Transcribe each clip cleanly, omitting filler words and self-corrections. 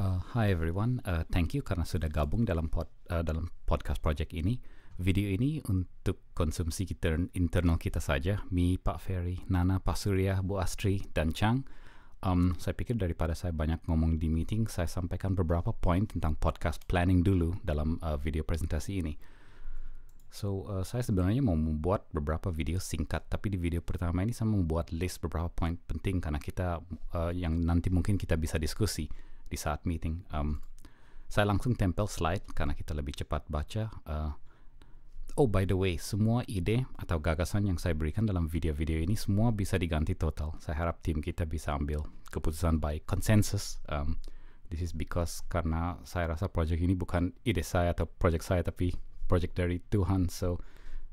Hi everyone, thank you karena sudah gabung dalam podcast project ini. Video ini untuk konsumsi kita internal kita saja. Mi, Pak Ferry, Nana, Pak Surya, Bu Astri, dan Chang. Saya pikir daripada saya banyak ngomong di meeting, saya sampaikan beberapa poin tentang podcast planning dulu dalam video presentasi ini. So, saya sebenarnya mau membuat beberapa video singkat, tapi di video pertama ini saya membuat list beberapa poin penting karena kita yang nanti mungkin kita bisa diskusi di saat meeting. Saya langsung tempel slide karena kita lebih cepat baca. Oh, by the way, semua ide atau gagasan yang saya berikan dalam video-video ini semua bisa diganti total. Saya harap tim kita bisa ambil keputusan by consensus. This is because karena saya rasa project ini bukan ide saya atau project saya, tapi project dari Tuhan. So,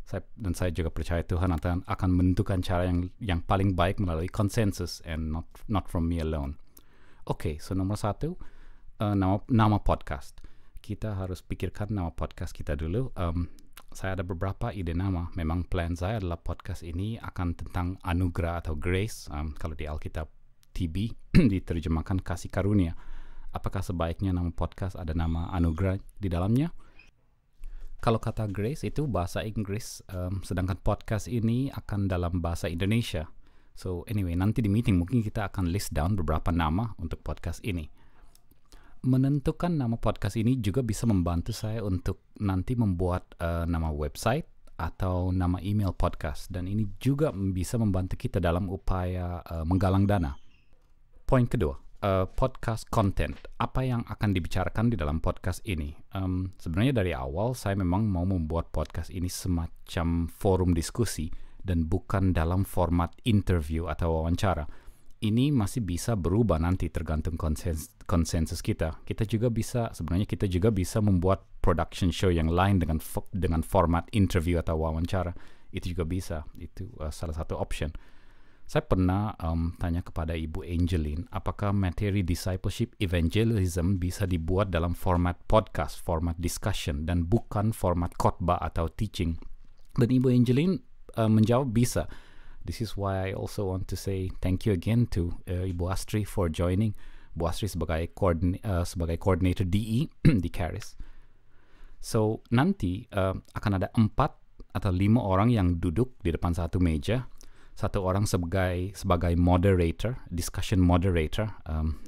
saya juga percaya Tuhan akan menentukan cara yang paling baik melalui consensus and not from me alone. Oke, so nomor satu, nama podcast. Kita harus pikirkan nama podcast kita dulu. Saya ada beberapa ide nama. Memang plan saya adalah podcast ini akan tentang anugerah atau grace. Kalau di Alkitab TB diterjemahkan kasih karunia. Apakah sebaiknya nama podcast ada nama anugerah di dalamnya? Kalau kata grace itu bahasa Inggris, sedangkan podcast ini akan dalam bahasa Indonesia. So anyway, nanti di meeting mungkin kita akan list down beberapa nama untuk podcast ini. Menentukan nama podcast ini juga bisa membantu saya untuk nanti membuat nama website atau nama email podcast. Dan ini juga bisa membantu kita dalam upaya menggalang dana. Poin kedua, podcast content. Apa yang akan dibicarakan di dalam podcast ini? Sebenarnya dari awal saya memang mau membuat podcast ini semacam forum diskusi dan bukan dalam format interview atau wawancara. Ini masih bisa berubah nanti tergantung konsensus kita. Sebenarnya kita juga bisa membuat production show yang lain dengan format interview atau wawancara. Itu juga bisa. Itu salah satu option. Saya pernah tanya kepada Ibu Angeline, apakah materi discipleship evangelism bisa dibuat dalam format podcast, format discussion, dan bukan format khotbah atau teaching. Dan Ibu Angeline menjawab bisa. This is why I also want to say thank you again to Ibu Astri for joining. Bu Astri sebagai coordinator DE di Charis. So nanti akan ada 4 atau 5 orang yang duduk di depan satu meja. Satu orang sebagai moderator, discussion moderator.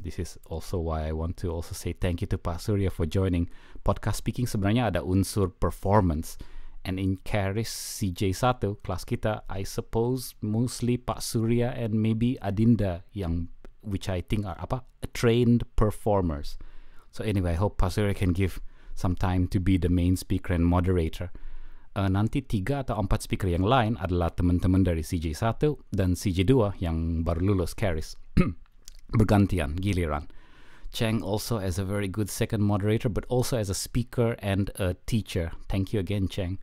This is also why I want to also say thank you to Pak Surya for joining. Podcast speaking sebenarnya ada unsur performance. And in Charis CJ1 kelas kita, I suppose mostly Pak Surya and maybe Adinda which I think are trained performers. So anyway, I hope Pak Surya can give some time to be the main speaker and moderator. Nanti 3 atau 4 speaker yang lain adalah teman-teman dari CJ1 dan CJ2 yang baru lulus Charis. Bergantian, giliran. Chang also as a very good second moderator, but also as a speaker and a teacher. Thank you again, Chang.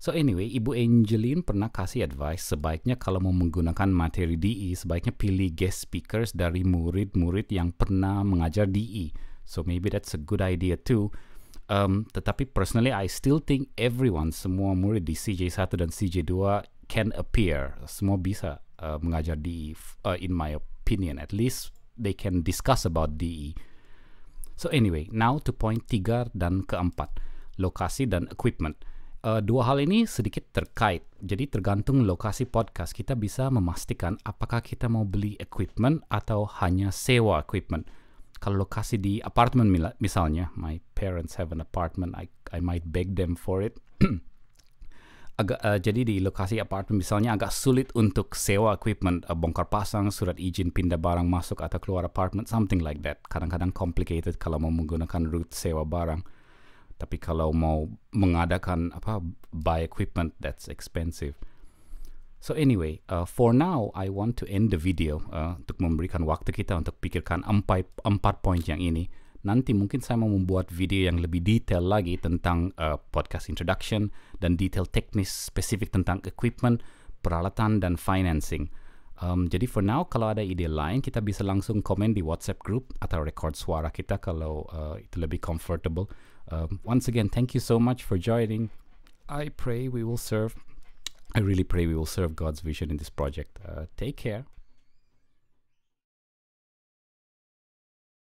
So anyway, Ibu Angeline pernah kasih advice sebaiknya kalau mau menggunakan materi DE, sebaiknya pilih guest speakers dari murid-murid yang pernah mengajar DE. So maybe that's a good idea too. Tetapi personally, I still think semua murid di CJ1 dan CJ2 can appear. Semua bisa mengajar DE, in my opinion. At least they can discuss about DE. So anyway, now to point 3 dan keempat, lokasi dan equipment. Dua hal ini sedikit terkait, jadi tergantung lokasi podcast kita bisa memastikan apakah kita mau beli equipment atau hanya sewa equipment. Kalau lokasi di apartemen misalnya, my parents have an apartment, I might beg them for it. Jadi di lokasi apartemen misalnya agak sulit untuk sewa equipment, bongkar pasang, surat izin pindah barang masuk atau keluar apartemen, something like that. Kadang-kadang complicated kalau mau menggunakan route sewa barang. Tapi kalau mau mengadakan buy equipment, that's expensive. So anyway, for now I want to end the video untuk memberikan waktu kita untuk pikirkan 4 poin yang ini. Nanti mungkin saya mau membuat video yang lebih detail lagi tentang podcast introduction dan detail teknis spesifik tentang equipment, peralatan, dan financing. Jadi for now, kalau ada ide lain, kita bisa langsung komen di WhatsApp group atau record suara kita kalau itu lebih comfortable. Once again, thank you so much for joining. I really pray we will serve God's vision in this project. Take care.